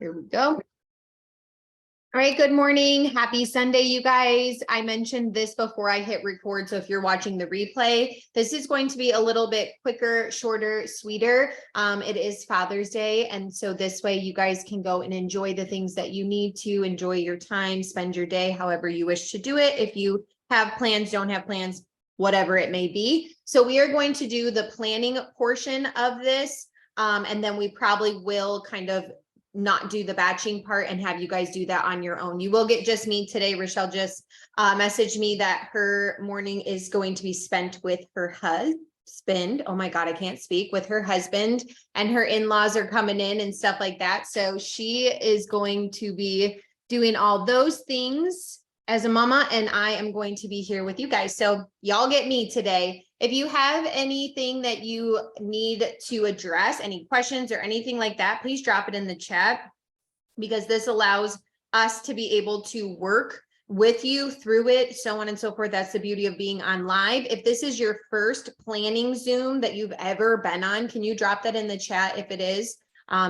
Here we go. All right, good morning. Happy Sunday, you guys. I mentioned this before I hit record, so if you're watching the replay, this is going to be a little bit quicker, shorter, sweeter. It is Father's Day, and so this way you guys can go and enjoy the things that you need to, enjoy your time, spend your day however you wish to do it. If you have plans, don't have plans, whatever it may be. So we are going to do the planning portion of this, and then we probably will kind of not do the batching part and have you guys do that on your own. You will get just me today. Rochelle just messaged me that her morning is going to be spent with her husband. Oh my God, I can't speak. With her husband, and her in-laws are coming in and stuff like that. So she is going to be doing all those things as a mama, and I am going to be here with you guys. So y'all get me today. If you have anything that you need to address, any questions or anything like that, please drop it in the chat, because this allows us to be able to work with you through it, so on and so forth. That's the beauty of being on live. If this is your first planning Zoom that you've ever been on, can you drop that in the chat if it is?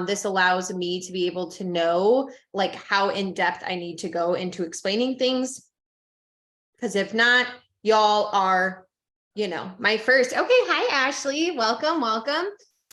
This allows me to be able to know like how in depth I need to go into explaining things. Because if not, y'all are, you know, my first. Okay, hi Ashley, welcome, welcome.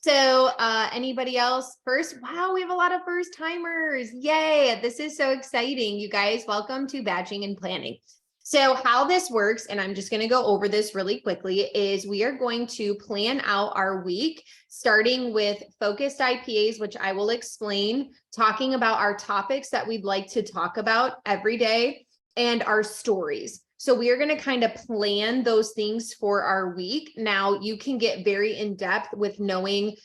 So anybody else first? Wow, we have a lot of first timers. Yay, this is so exciting. You guys, welcome to Batching and Planning. So how this works, and I'm just going to go over this really quickly, is we are going to plan out our week, starting with focused IPAs, which I will explain, talking about our topics that we'd like to talk about every day, and our stories. So we are going to kind of plan those things for our week. Now you can get very in depth with knowing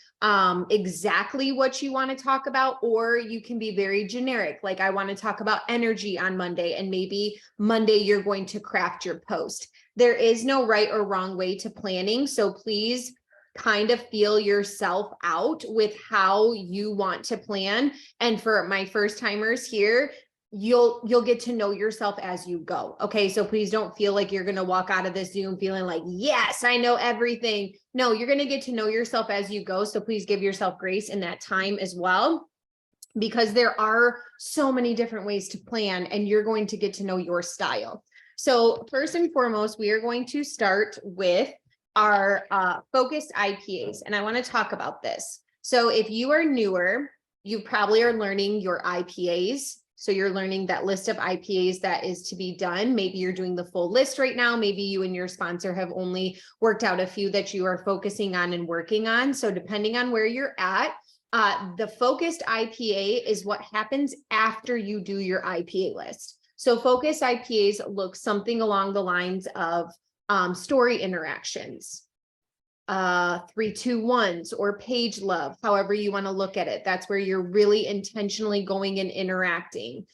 exactly what you want to talk about, or you can be very generic. Like I want to talk about energy on Monday, and maybe Monday you're going to craft your post. There is no right or wrong way to planning. So please kind of feel yourself out with how you want to plan. And for my first timers here, you'll get to know yourself as you go. Okay. So please don't feel like you're going to walk out of this Zoom feeling like, yes, I know everything. No, you're going to get to know yourself as you go. So please give yourself grace in that time as well, because there are so many different ways to plan, and you're going to get to know your style. So first and foremost, we are going to start with our focused IPAs. And I want to talk about this. So if you are newer, you probably are learning your IPAs. So you're learning that list of IPAs that is to be done. Maybe you're doing the full list right now. Maybe you and your sponsor have only worked out a few that you are focusing on and working on. So depending on where you're at, the focused IPA is what happens after you do your IPA list. So focused IPAs look something along the lines of story interactions, 3-2-1s, or page love, however you want to look at it. That's where you're really intentionally going and interacting,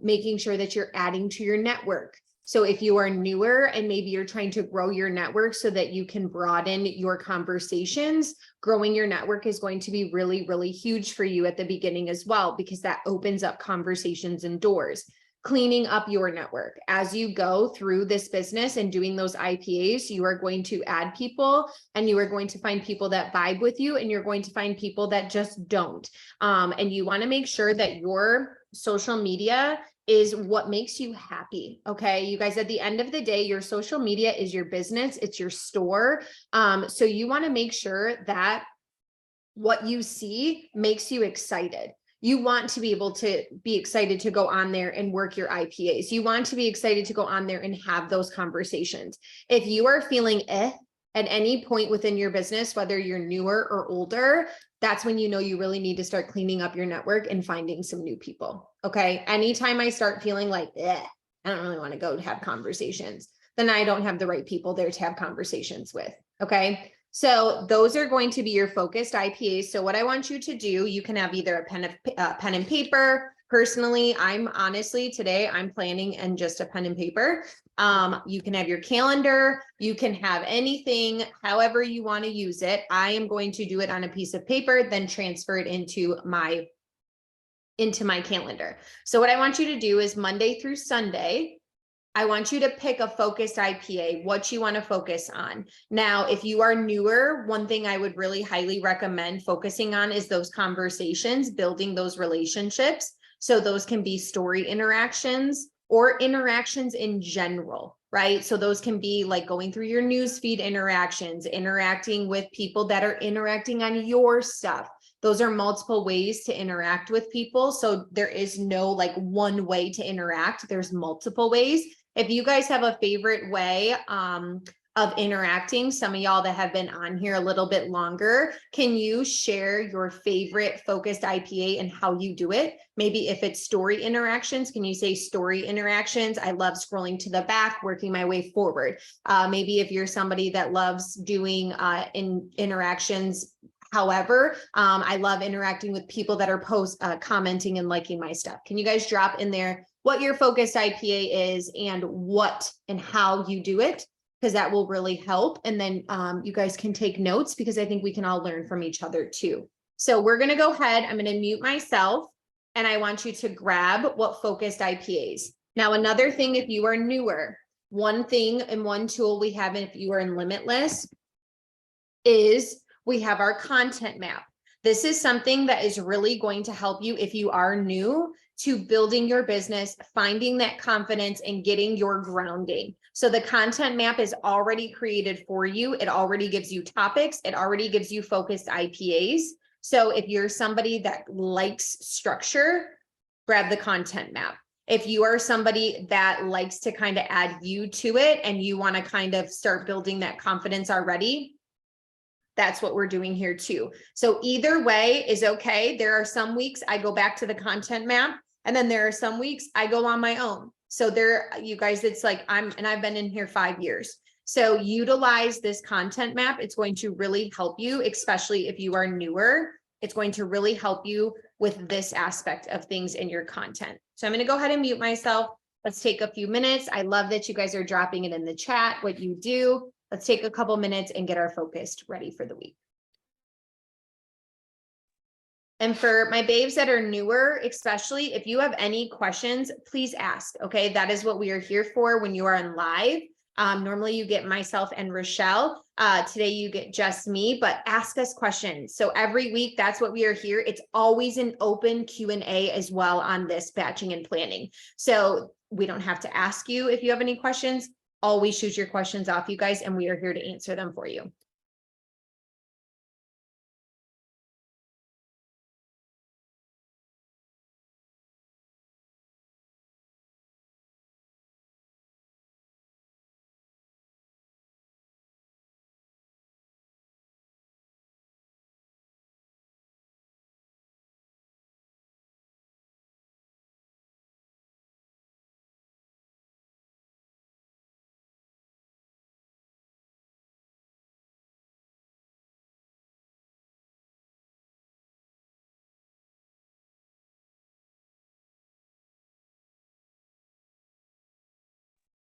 making sure that you're adding to your network. So if you are newer and maybe you're trying to grow your network so that you can broaden your conversations, growing your network is going to be really, really huge for you at the beginning as well, because that opens up conversations and doors. Cleaning up your network as you go through this business and doing those IPAs, you are going to add people, and you are going to find people that vibe with you, and you're going to find people that just don't. And you want to make sure that your social media is what makes you happy. Okay. You guys, at the end of the day, your social media is your business. It's your store. So you want to make sure that what you see makes you excited. You want to be able to be excited to go on there and work your IPAs. You want to be excited to go on there and have those conversations. If you are feeling at any point within your business, whether you're newer or older, that's when you know you really need to start cleaning up your network and finding some new people. Okay. Anytime I start feeling like, I don't really want to go have conversations, then I don't have the right people there to have conversations with. Okay. So those are going to be your focused IPAs. So what I want you to do, you can have either a pen and paper. Personally, today I'm planning and just a pen and paper. You can have your calendar. You can have anything, however you want to use it. I am going to do it on a piece of paper, then transfer it into my calendar. So what I want you to do is Monday through Sunday, I want you to pick a focused IPA, what you want to focus on. Now, if you are newer, one thing I would really highly recommend focusing on is those conversations, building those relationships. So those can be story interactions or interactions in general, right? So those can be like going through your newsfeed interactions, interacting with people that are interacting on your stuff. Those are multiple ways to interact with people. So there is no like one way to interact. There's multiple ways. If you guys have a favorite way of interacting, some of y'all that have been on here a little bit longer, can you share your favorite focused IPA and how you do it? Maybe if it's story interactions, can you say story interactions? I love scrolling to the back, working my way forward. Maybe if you're somebody that loves doing interactions. However, I love interacting with people that are commenting and liking my stuff. Can you guys drop in there what your focused IPA is and what and how you do it? Because that will really help. And then you guys can take notes because I think we can all learn from each other too. So we're going to go ahead. I'm going to mute myself and I want you to grab what focused IPAs. Now, another thing, if you are newer, one thing and one tool we have, if you are in Limitless, is we have our content map. This is something that is really going to help you if you are new to building your business, finding that confidence and getting your grounding. So the content map is already created for you. It already gives you topics. It already gives you focused IPAs. So if you're somebody that likes structure, grab the content map. If you are somebody that likes to kind of add you to it and you want to kind of start building that confidence already, that's what we're doing here too. So either way is okay. There are some weeks I go back to the content map, and then there are some weeks I go on my own. So there, you guys, it's like I've been in here 5 years. So utilize this content map. It's going to really help you, especially if you are newer. It's going to really help you with this aspect of things in your content. So I'm going to go ahead and mute myself. Let's take a few minutes. I love that you guys are dropping it in the chat, what you do. Let's take a couple minutes and get our focused ready for the week. And for my babes that are newer, especially if you have any questions, please ask. Okay, that is what we are here for when you are on live. Normally you get myself and Rochelle. Today you get just me, but ask us questions. So every week, that's what we are here. It's always an open Q&A as well on this batching and planning. So we don't have to ask you if you have any questions. Always shoot your questions off, you guys, and we are here to answer them for you.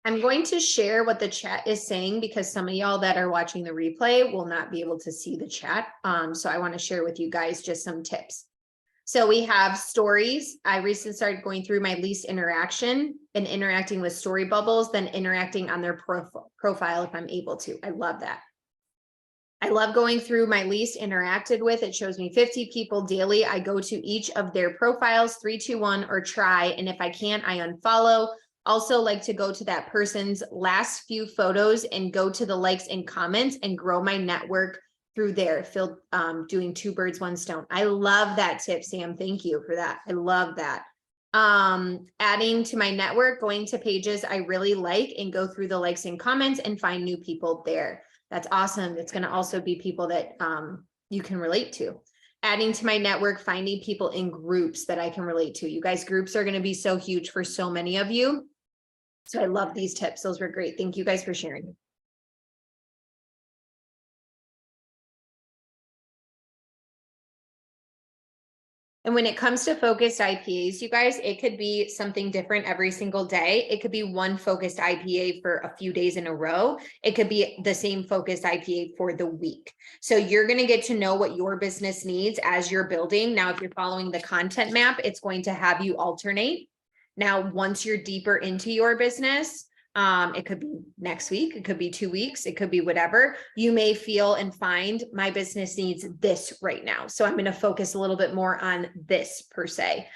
I'm going to share what the chat is saying because some of y'all that are watching the replay will not be able to see the chat. So I want to share with you guys just some tips. So we have stories. I recently started going through my least interaction and interacting with story bubbles, then interacting on their profile if I'm able to. I love that. I love going through my least interacted with. It shows me 50 people daily. I go to each of their profiles, 3, 2, 1, or try. And if I can't, I unfollow. Also like to go to that person's last few photos and go to the likes and comments and grow my network through there. Doing 2 birds, 1 stone. I love that tip, Sam. Thank you for that. I love that. Adding to my network, going to pages I really like and go through the likes and comments and find new people there. That's awesome. It's going to also be people that you can relate to. Adding to my network, finding people in groups that I can relate to. You guys, groups are going to be so huge for so many of you. So I love these tips. Those were great. Thank you guys for sharing. And when it comes to focused IPAs, you guys, it could be something different every single day. It could be one focused IPA for a few days in a row. It could be the same focused IPA for the week. So you're going to get to know what your business needs as you're building. Now, if you're following the content map, it's going to have you alternate. Now, once you're deeper into your business, It could be next week, it could be 2 weeks, it could be whatever. You may feel and find my business needs this right now. So I'm going to focus a little bit more on this per se.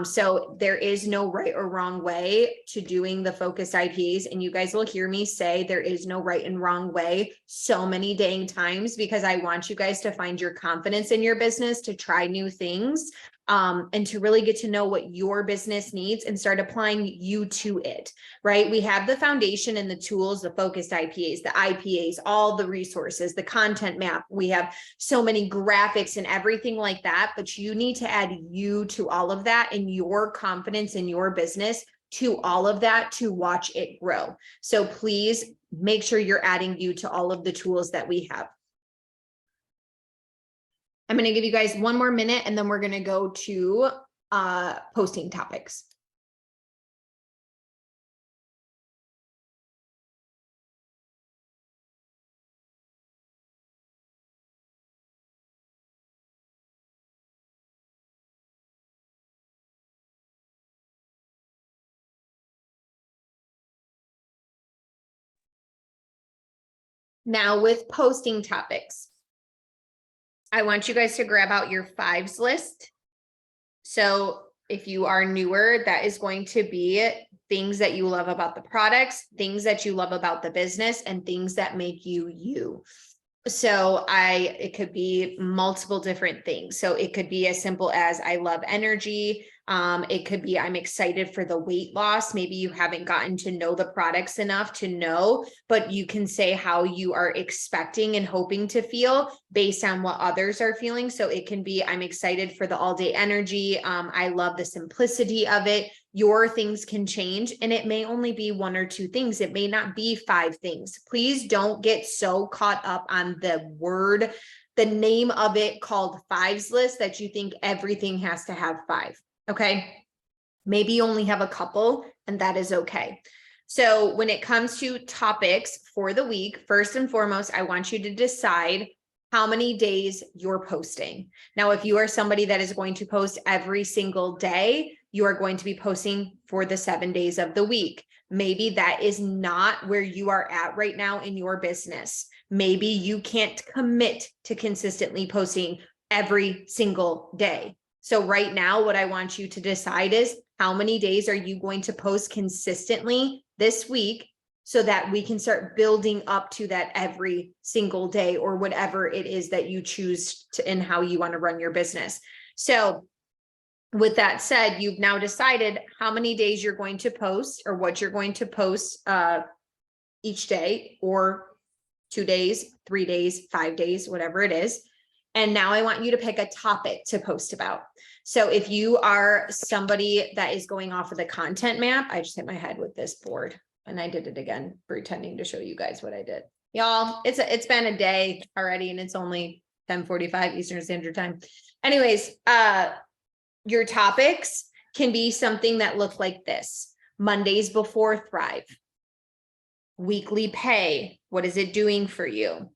So there is no right or wrong way to doing the focused IPAs. And you guys will hear me say there is no right and wrong way so many dang times, because I want you guys to find your confidence in your business, to try new things. And to really get to know what your business needs and start applying you to it, right? We have the foundation and the tools, the focused IPAs, the IPAs, all the resources, the content map. We have so many graphics and everything like that, but you need to add you to all of that and your confidence in your business to all of that to watch it grow. So please make sure you're adding you to all of the tools that we have. I'm going to give you guys one more minute and then we're going to go to posting topics. Now with posting topics, I want you guys to grab out your fives list. So if you are newer, that is going to be things that you love about the products, things that you love about the business, and things that make you you. So it could be multiple different things. So it could be as simple as I love energy. It could be I'm excited for the weight loss. Maybe you haven't gotten to know the products enough to know, but you can say how you are expecting and hoping to feel based on what others are feeling. So it can be I'm excited for the all day energy. I love the simplicity of it. Your things can change, and it may only be 1 or 2 things. It may not be 5 things. Please don't get so caught up on the name of it called fives list that you think everything has to have 5. Okay. Maybe you only have a couple, and that is okay. So when it comes to topics for the week, first and foremost, I want you to decide how many days you're posting. Now, if you are somebody that is going to post every single day, you are going to be posting for the 7 days of the week. Maybe that is not where you are at right now in your business. Maybe you can't commit to consistently posting every single day. So right now, what I want you to decide is how many days are you going to post consistently this week, so that we can start building up to that every single day, or whatever it is that you choose to and how you want to run your business. So with that said, you've now decided how many days you're going to post, or what you're going to post each day, or 2 days, 3 days, 5 days, whatever it is. And now I want you to pick a topic to post about. So if you are somebody that is going off of the content map, I just hit my head with this board and I did it again, pretending to show you guys what I did. Y'all, it's been a day already and it's only 10:45 Eastern Standard Time. Anyways, your topics can be something that look like this. Mondays before Thrive. Weekly pay. What is it doing for you?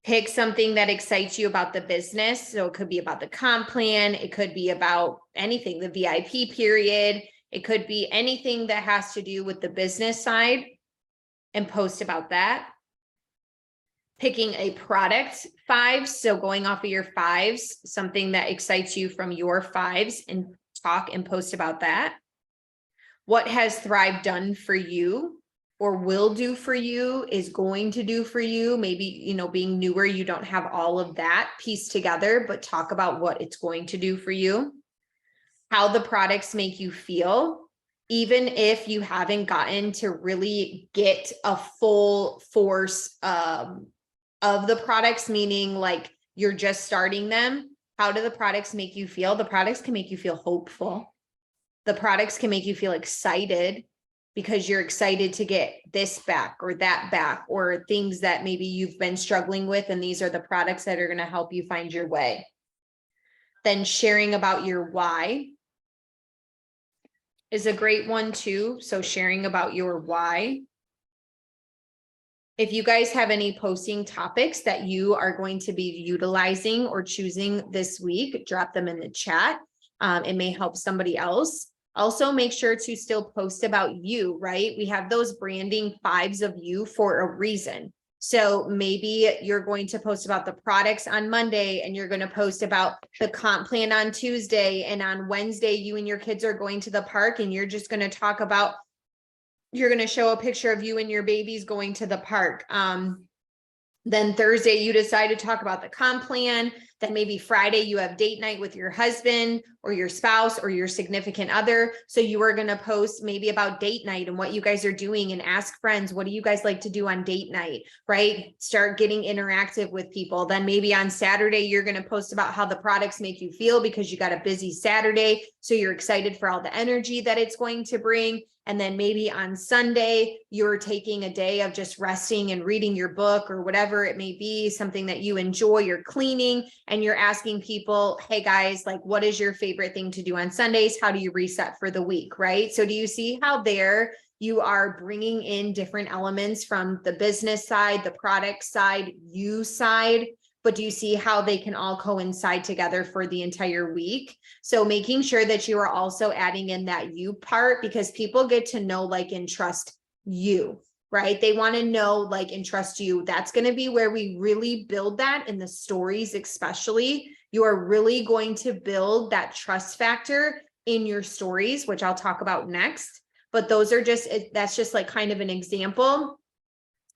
Pick something that excites you about the business. So it could be about the comp plan. It could be about anything, the VIP period. It could be anything that has to do with the business side, and post about that. Picking a product 5. So going off of your 5s, something that excites you from your 5s, and talk and post about that. What has Thrive done for you, or will do for you, is going to do for you? Maybe, being newer, you don't have all of that pieced together, but talk about what it's going to do for you. How the products make you feel, even if you haven't gotten to really get a full force of the products, meaning like you're just starting them. How do the products make you feel? The products can make you feel hopeful. The products can make you feel excited, because you're excited to get this back or that back, or things that maybe you've been struggling with. And these are the products that are going to help you find your way. Then sharing about your why is a great one too. So sharing about your why. If you guys have any posting topics that you are going to be utilizing or choosing this week, drop them in the chat. It may help somebody else. Also, make sure to still post about you, right? We have those branding 5s of you for a reason. So maybe you're going to post about the products on Monday and you're going to post about the comp plan on Tuesday. And on Wednesday, you and your kids are going to the park and you're just going to talk about, you're going to show a picture of you and your babies going to the park. Then Thursday, you decide to talk about the comp plan. Then maybe Friday, you have date night with your husband or your spouse or your significant other. So you are going to post maybe about date night and what you guys are doing and ask friends, what do you guys like to do on date night, right? Start getting interactive with people. Then maybe on Saturday, you're going to post about how the products make you feel because you got a busy Saturday. So you're excited for all the energy that it's going to bring. And then maybe on Sunday, you're taking a day of just resting and reading your book or whatever it may be, something that you enjoy, you're cleaning, and you're asking people, hey guys, like, what is your favorite thing to do on Sundays? How do you reset for the week, right? So do you see how there you are bringing in different elements from the business side, the product side, you side? But do you see how they can all coincide together for the entire week? So making sure that you are also adding in that you part, because people get to know, like, and trust you, right? They want to know, like, and trust you. That's going to be where we really build that in the stories, especially. You are really going to build that trust factor in your stories, which I'll talk about next. But those are just, that's just like kind of an example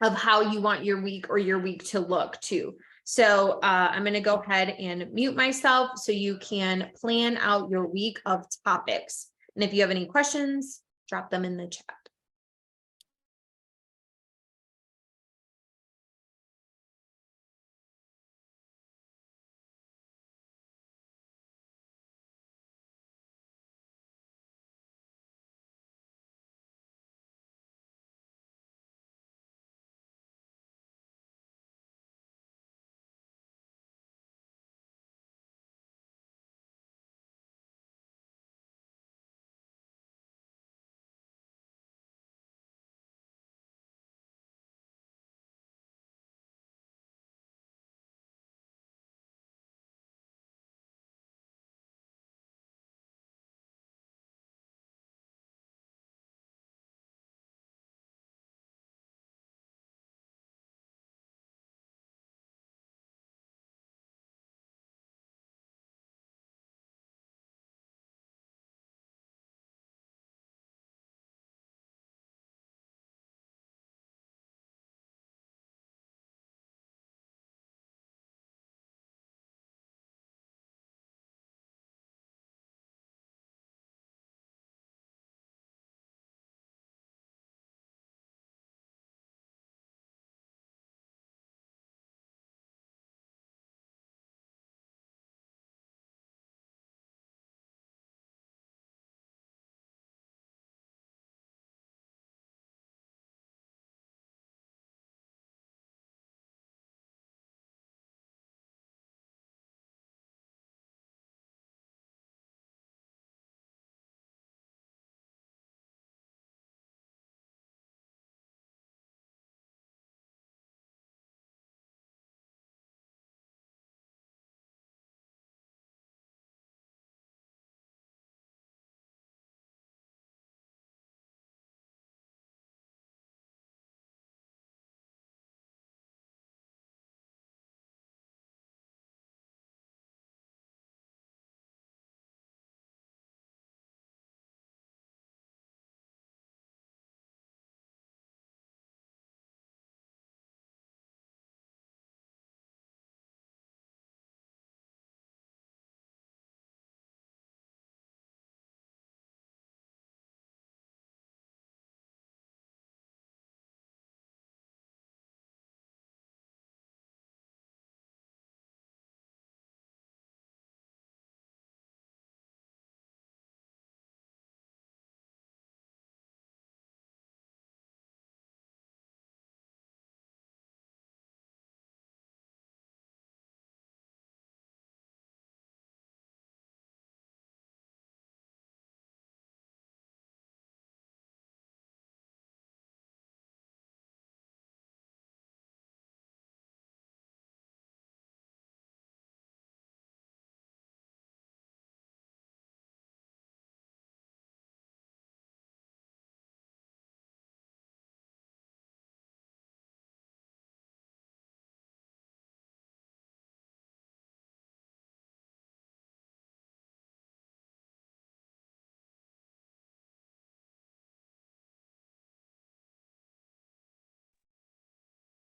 of how you want your week or your week to look too. So I'm going to go ahead and mute myself so you can plan out your week of topics. And if you have any questions, drop them in the chat.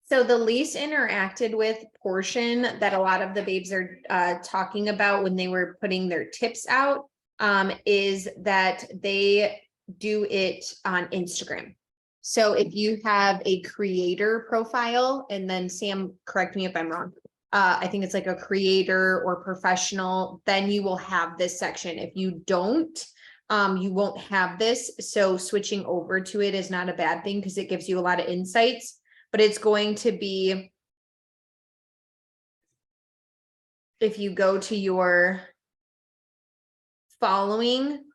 So the least interacted with portion that a lot of the babes are talking about when they were putting their tips out is that they do it on Instagram. So if you have a creator profile, and then Sam, correct me if I'm wrong. I think it's like a creator or professional, then you will have this section. If you don't, you won't have this. So switching over to it is not a bad thing because it gives you a lot of insights. But it's going to be, if you go to your following,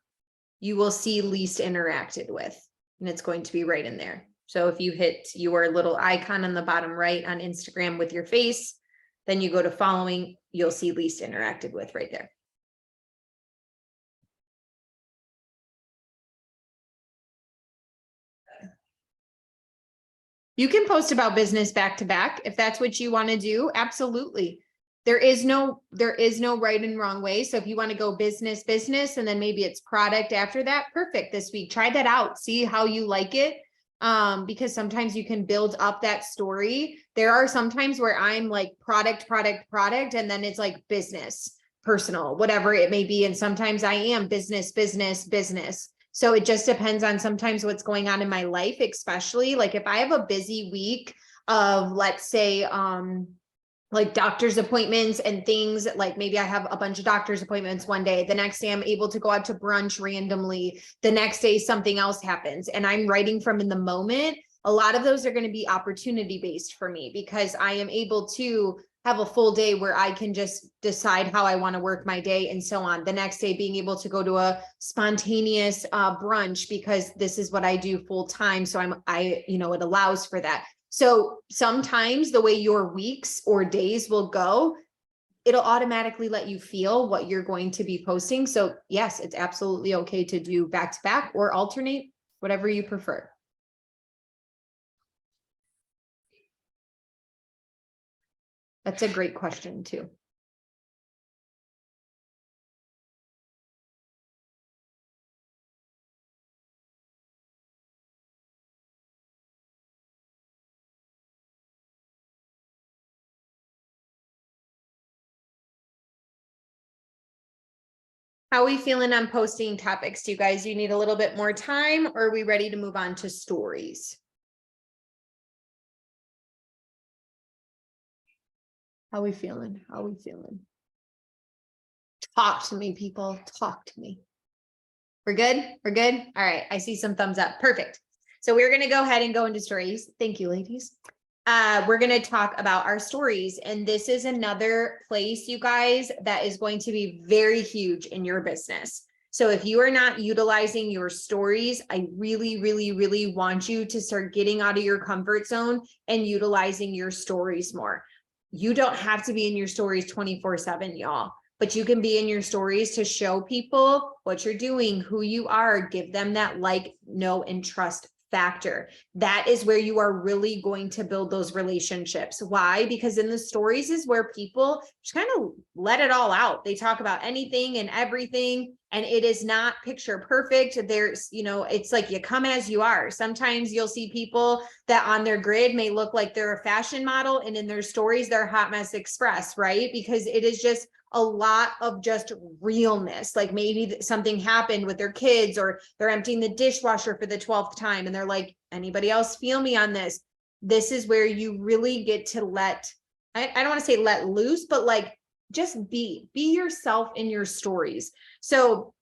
you will see least interacted with, and it's going to be right in there. So if you hit your little icon on the bottom right on Instagram with your face, then you go to following, you'll see least interacted with right there. You can post about business back to back if that's what you want to do. Absolutely. There is no right and wrong way. So if you want to go business, and then maybe it's product after that, perfect. This week, try that out. See how you like it. Because sometimes you can build up that story. There are some times where I'm like product, and then it's like business, personal, whatever it may be. And sometimes I am business. So it just depends on sometimes what's going on in my life, especially like if I have a busy week of, let's say, like doctor's appointments and things, like maybe I have a bunch of doctor's appointments one day, the next day I'm able to go out to brunch randomly, the next day something else happens and I'm writing from in the moment. A lot of those are going to be opportunity based for me because I am able to have a full day where I can just decide how I want to work my day and so on. The next day being able to go to a spontaneous brunch because this is what I do full time. So it allows for that. So sometimes the way your weeks or days will go, it'll automatically let you feel what you're going to be posting. So yes, it's absolutely okay to do back to back or alternate, whatever you prefer. That's a great question too. How are we feeling on posting topics? Do you guys, you need a little bit more time or are we ready to move on to stories? How are we feeling? Talk to me, people. Talk to me. We're good? We're good? All right. I see some thumbs up. Perfect. So we're going to go ahead and go into stories. Thank you, ladies. We're going to talk about our stories. And this is another place, you guys, that is going to be very huge in your business. So if you are not utilizing your stories, I really, really, really want you to start getting out of your comfort zone and utilizing your stories more. You don't have to be in your stories 24/7, y'all, but you can be in your stories to show people what you're doing, who you are, give them that like, know, and trust factor. That is where you are really going to build those relationships. Why? Because in the stories is where people just kind of let it all out. They talk about anything and everything, and it is not picture perfect. There's, it's like you come as you are. Sometimes you'll see people that on their grid may look like they're a fashion model, and in their stories, they're Hot Mess Express, right? Because it is just a lot of just realness. Like maybe something happened with their kids or they're emptying the dishwasher for the 12th time and they're like, anybody else feel me on this? This is where you really get to I don't want to say let loose, but like just be yourself in your stories. So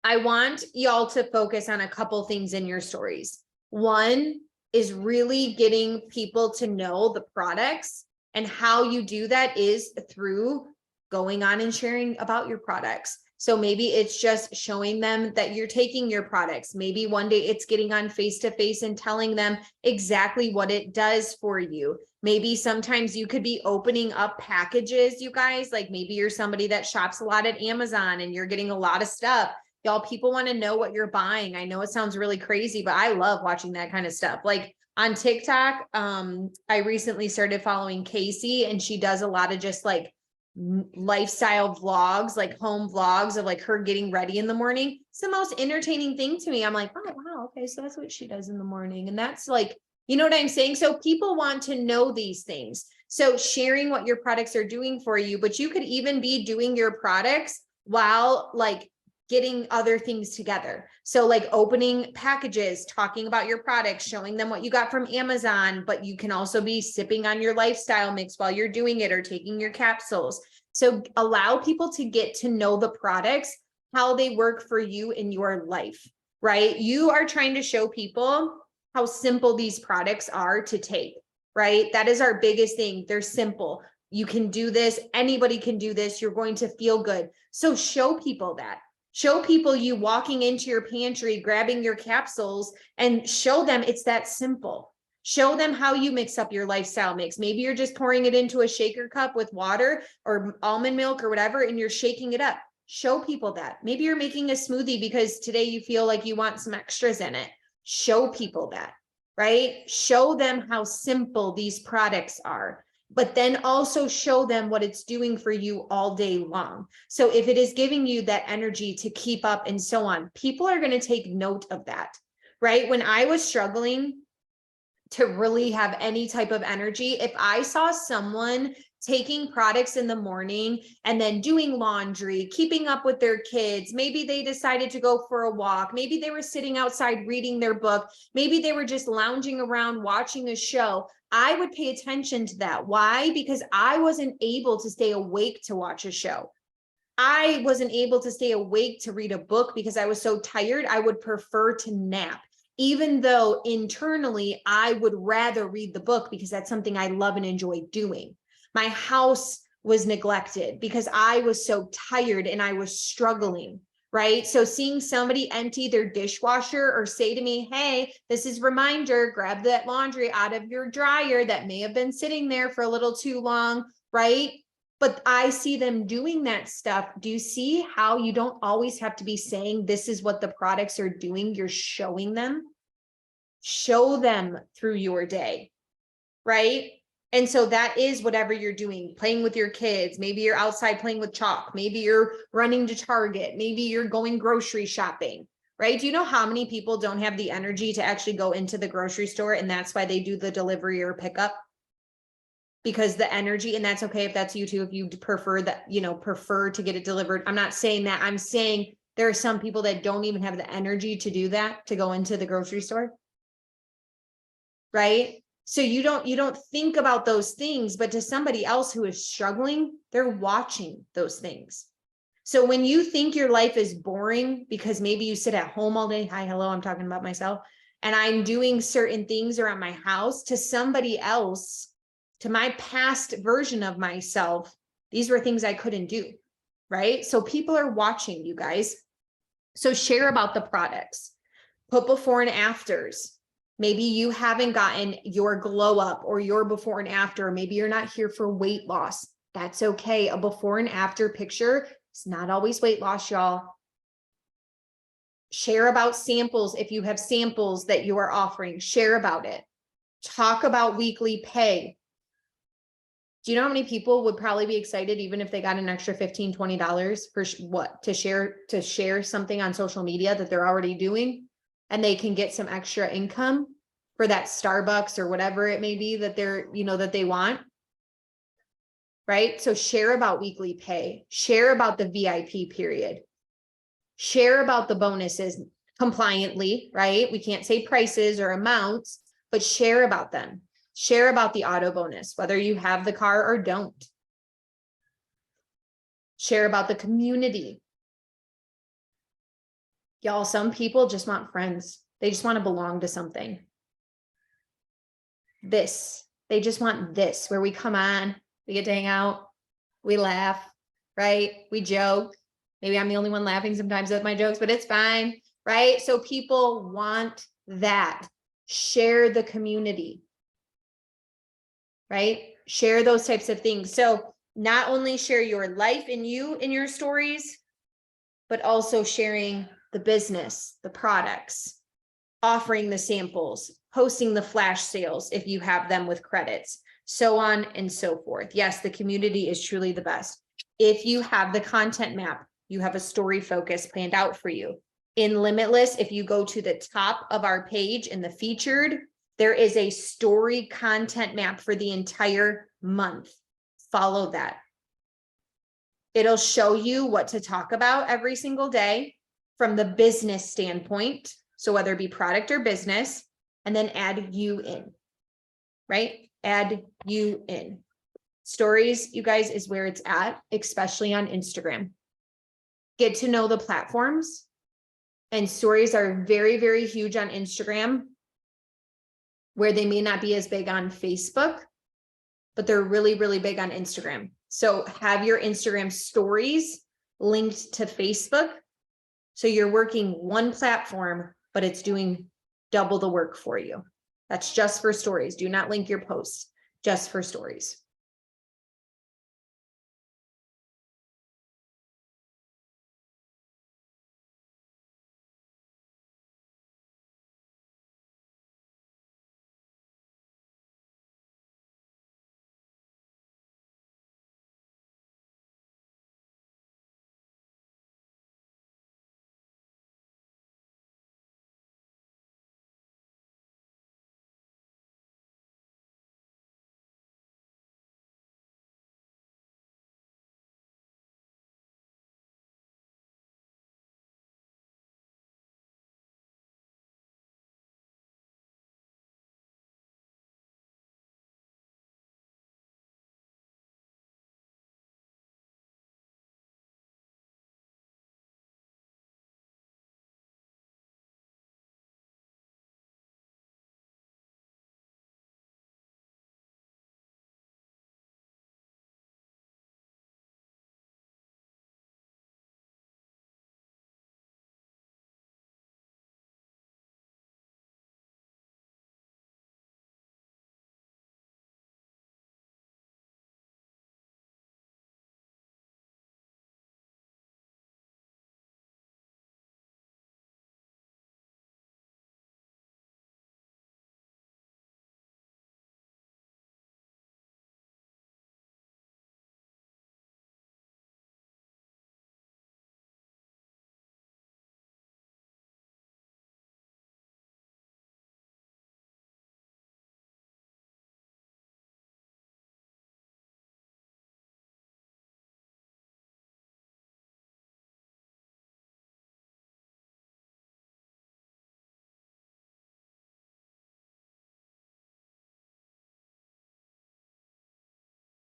I want y'all to focus on a couple things in your stories. One is really getting people to know the products. And how you do that is through going on and sharing about your products. So maybe it's just showing them that you're taking your products. Maybe one day it's getting on face-to-face and telling them exactly what it does for you. Maybe sometimes you could be opening up packages, you guys, like maybe you're somebody that shops a lot at Amazon and you're getting a lot of stuff. Y'all, people want to know what you're buying. I know it sounds really crazy, but I love watching that kind of stuff. Like on TikTok, I recently started following Casey, and she does a lot of just like lifestyle vlogs, like home vlogs of like her getting ready in the morning. It's the most entertaining thing to me. I'm like, oh wow, okay, so that's what she does in the morning. And that's like You know what I'm saying? So people want to know these things. So sharing what your products are doing for you, but you could even be doing your products while like getting other things together. So like opening packages, talking about your products, showing them what you got from Amazon, but you can also be sipping on your lifestyle mix while you're doing it or taking your capsules. So allow people to get to know the products, how they work for you in your life, right? You are trying to show people how simple these products are to take, right? That is our biggest thing. They're simple. You can do this. Anybody can do this. You're going to feel good. So show people that. Show people you walking into your pantry, grabbing your capsules, and show them it's that simple. Show them how you mix up your lifestyle mix. Maybe you're just pouring it into a shaker cup with water or almond milk or whatever, and you're shaking it up. Show people that. Maybe you're making a smoothie because today you feel like you want some extras in it. Show people that, right? Show them how simple these products are, but then also show them what it's doing for you all day long. So if it is giving you that energy to keep up and so on, people are going to take note of that, right? When I was struggling to really have any type of energy, if I saw someone taking products in the morning and then doing laundry, keeping up with their kids, maybe they decided to go for a walk, maybe they were sitting outside reading their book, maybe they were just lounging around watching a show, I would pay attention to that. Why? Because I wasn't able to stay awake to watch a show. I wasn't able to stay awake to read a book because I was so tired. I would prefer to nap, even though internally I would rather read the book because that's something I love and enjoy doing. My house was neglected because I was so tired and I was struggling, right? So seeing somebody empty their dishwasher or say to me, hey, this is reminder, grab that laundry out of your dryer that may have been sitting there for a little too long, right? But I see them doing that stuff. Do you see how you don't always have to be saying this is what the products are doing? You're showing them. Show them through your day, right? And so that is whatever you're doing, playing with your kids. Maybe you're outside playing with chalk. Maybe you're running to Target. Maybe you're going grocery shopping, right? Do you know how many people don't have the energy to actually go into the grocery store? And that's why they do the delivery or pickup. Because the energy, and that's okay if that's you too, if you prefer that, you know, prefer to get it delivered. I'm not saying that. I'm saying there are some people that don't even have the energy to do that, to go into the grocery store. Right? So you don't think about those things, but to somebody else who is struggling, they're watching those things. So when you think your life is boring because maybe you sit at home all day, hi, hello, I'm talking about myself, and I'm doing certain things around my house, to somebody else, to my past version of myself, these were things I couldn't do, right? So people are watching, you guys. So share about the products, put before and afters. Maybe you haven't gotten your glow up or your before and after. Maybe you're not here for weight loss. That's okay. A before and after picture is not always weight loss, y'all. Share about samples. If you have samples that you are offering, share about it. Talk about weekly pay. Do you know how many people would probably be excited even if they got an extra $15, $20 for what? To share something on social media that they're already doing, and they can get some extra income for that Starbucks or whatever it may be that they're, you know, that they want. Right? So share about weekly pay, share about the VIP period, share about the bonuses compliantly, right? We can't say prices or amounts, but share about them. Share about the auto bonus, whether you have the car or don't. Share about the community. Y'all, some people just want friends. They just want to belong to something. They just want this, where we come on, we get to hang out, we laugh, right? We joke. Maybe I'm the only one laughing sometimes at my jokes, but it's fine, right? So people want that. Share the community, right? Share those types of things. So not only share your life and you in your stories, but also sharing the business, the products, offering the samples, posting the flash sales if you have them with credits, so on and so forth. Yes, the community is truly the best. If you have the content map, you have a story focus planned out for you. In Limitless, if you go to the top of our page in the featured, There is a story content map for the entire month. Follow that. It'll show you what to talk about every single day from the business standpoint. So whether it be product or business, and then add you in, right? Add you in. Stories, you guys, is where it's at, especially on Instagram. Get to know the platforms. And stories are very, very huge on Instagram, where they may not be as big on Facebook, but they're really, really big on Instagram. So have your Instagram stories linked to Facebook. So you're working one platform, but it's doing double the work for you. That's just for stories. Do not link your posts, just for stories.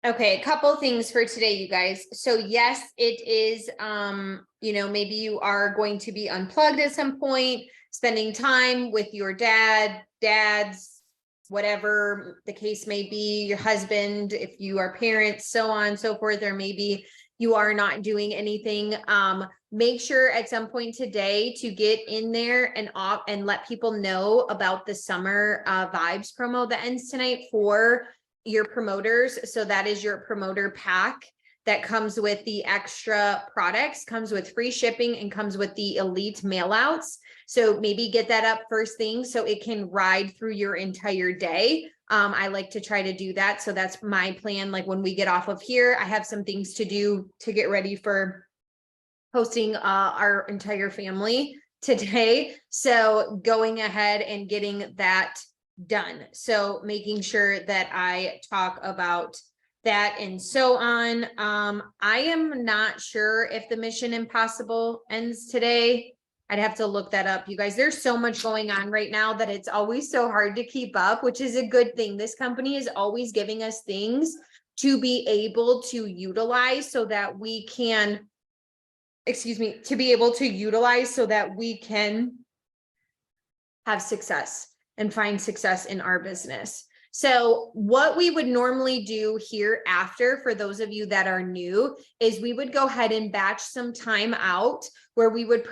Okay, a couple things for today, you guys. So yes, it is, maybe you are going to be unplugged at some point, spending time with your dads, whatever the case may be, your husband, if you are parents, so on and so forth, or maybe you are not doing anything. Make sure at some point today to get in there and let people know about the summer vibes promo that ends tonight for your promoters. So that is your promoter pack that comes with the extra products, comes with free shipping, and comes with the elite mail outs. So maybe get that up first thing so it can ride through your entire day. I like to try to do that. So that's my plan. Like when we get off of here, I have some things to do to get ready for hosting our entire family today. So going ahead and getting that done. So making sure that I talk about that and so on. I am not sure if the Mission Impossible ends today. I'd have to look that up. You guys, there's so much going on right now that it's always so hard to keep up, which is a good thing. This company is always giving us things to be able to utilize so that we can, to be able to utilize so that we can have success and find success in our business. So what we would normally do here after, for those of you that are new, is we would go ahead and batch some time out where we would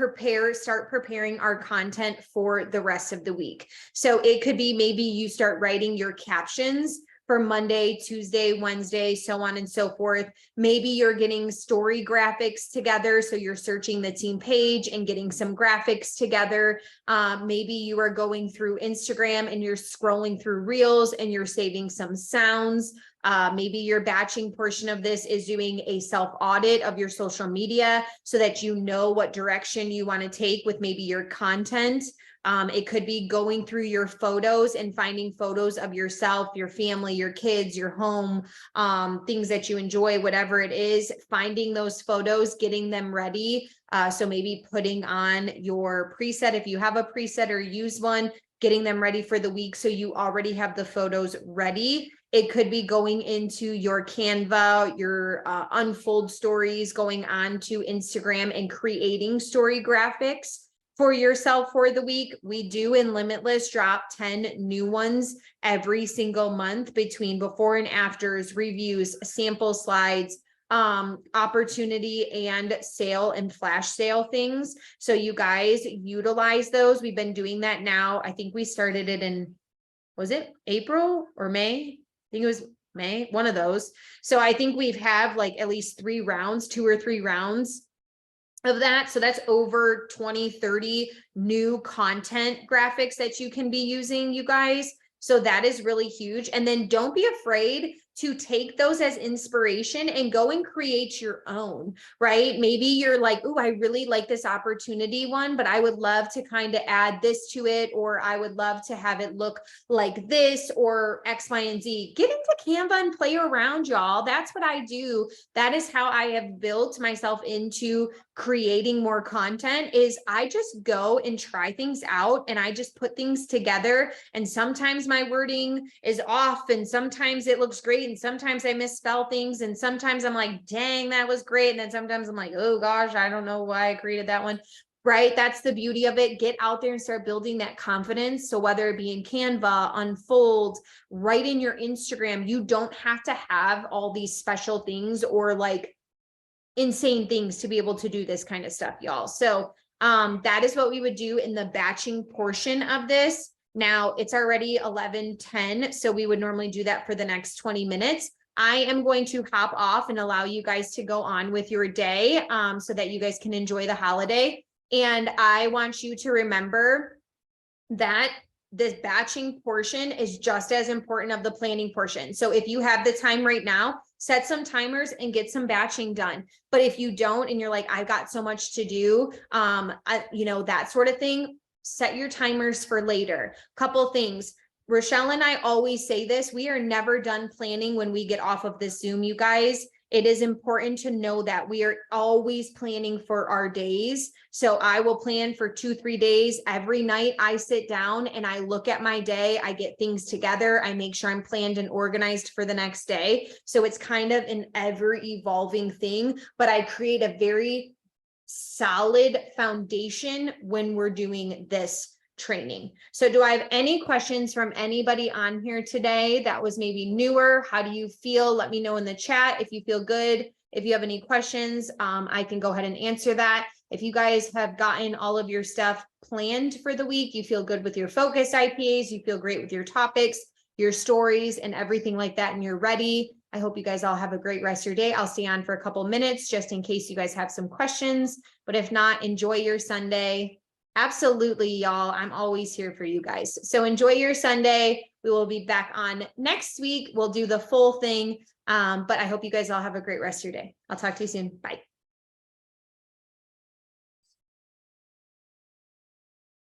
start preparing our content for the rest of the week. So it could be maybe you start writing your captions for Monday, Tuesday, Wednesday, so on and so forth. Maybe you're getting story graphics together. So you're searching the team page and getting some graphics together. Maybe you are going through Instagram and you're scrolling through reels and you're saving some sounds Maybe your batching portion of this is doing a self audit of your social media so that you know what direction you want to take with maybe your content. It could be going through your photos and finding photos of yourself, your family, your kids, your home, things that you enjoy, whatever it is, finding those photos, getting them ready. So maybe putting on your preset, if you have a preset or use one, getting them ready for the week so you already have the photos ready. It could be going into your Canva, your Unfold stories, going on to Instagram and creating story graphics for yourself for the week. We do in Limitless drop 10 new ones every single month between before and afters, reviews, sample slides, opportunity and sale and flash sale things. So you guys utilize those. We've been doing that now. I think we started it in, was it April or May? I think it was May, one of those. So I think we've had like at least 3 rounds, 2 or 3 rounds of that. So that's over 20, 30 new content graphics that you can be using, you guys. So that is really huge. And then don't be afraid to take those as inspiration and go and create your own, right? Maybe you're like, oh, I really like this opportunity one, but I would love to kind of add this to it, or I would love to have it look like this, or X, Y, and Z. Get into Canva and play around, y'all. That's what I do. That is how I have built myself into creating more content, is I just go and try things out and I just put things together. And sometimes my wording is off and sometimes it looks great. And sometimes I misspell things. And sometimes I'm like, dang, that was great. And then sometimes I'm like, oh gosh, I don't know why I created that one. Right? That's the beauty of it. Get out there and start building that confidence. So whether it be in Canva, Unfold, right in your Instagram, you don't have to have all these special things or like insane things to be able to do this kind of stuff, y'all. So that is what we would do in the batching portion of this. Now it's already 11:10, so we would normally do that for the next 20 minutes. I am going to hop off and allow you guys to go on with your day so that you guys can enjoy the holiday. And I want you to remember that this batching portion is just as important of the planning portion. So if you have the time right now, set some timers and get some batching done. But if you don't, and you're like, I've got so much to do, that sort of thing, set your timers for later. Couple things. Rochelle and I always say this, we are never done planning when we get off of this Zoom, you guys. It is important to know that we are always planning for our days. So I will plan for 2-3 days. Every night I sit down and I look at my day. I get things together. I make sure I'm planned and organized for the next day. So it's kind of an ever evolving thing, but I create a very solid foundation when we're doing this training. So do I have any questions from anybody on here today that was maybe newer? How do you feel? Let me know in the chat if you feel good. If you have any questions, I can go ahead and answer that. If you guys have gotten all of your stuff planned for the week, you feel good with your focus IPAs, you feel great with your topics, your stories, and everything like that, and you're ready. I hope you guys all have a great rest of your day. I'll stay on for a couple minutes just in case you guys have some questions, but if not, enjoy your Sunday. Absolutely, y'all. I'm always here for you guys. So enjoy your Sunday. We will be back on next week. We'll do the full thing. But I hope you guys all have a great rest of your day. I'll talk to you soon. Bye.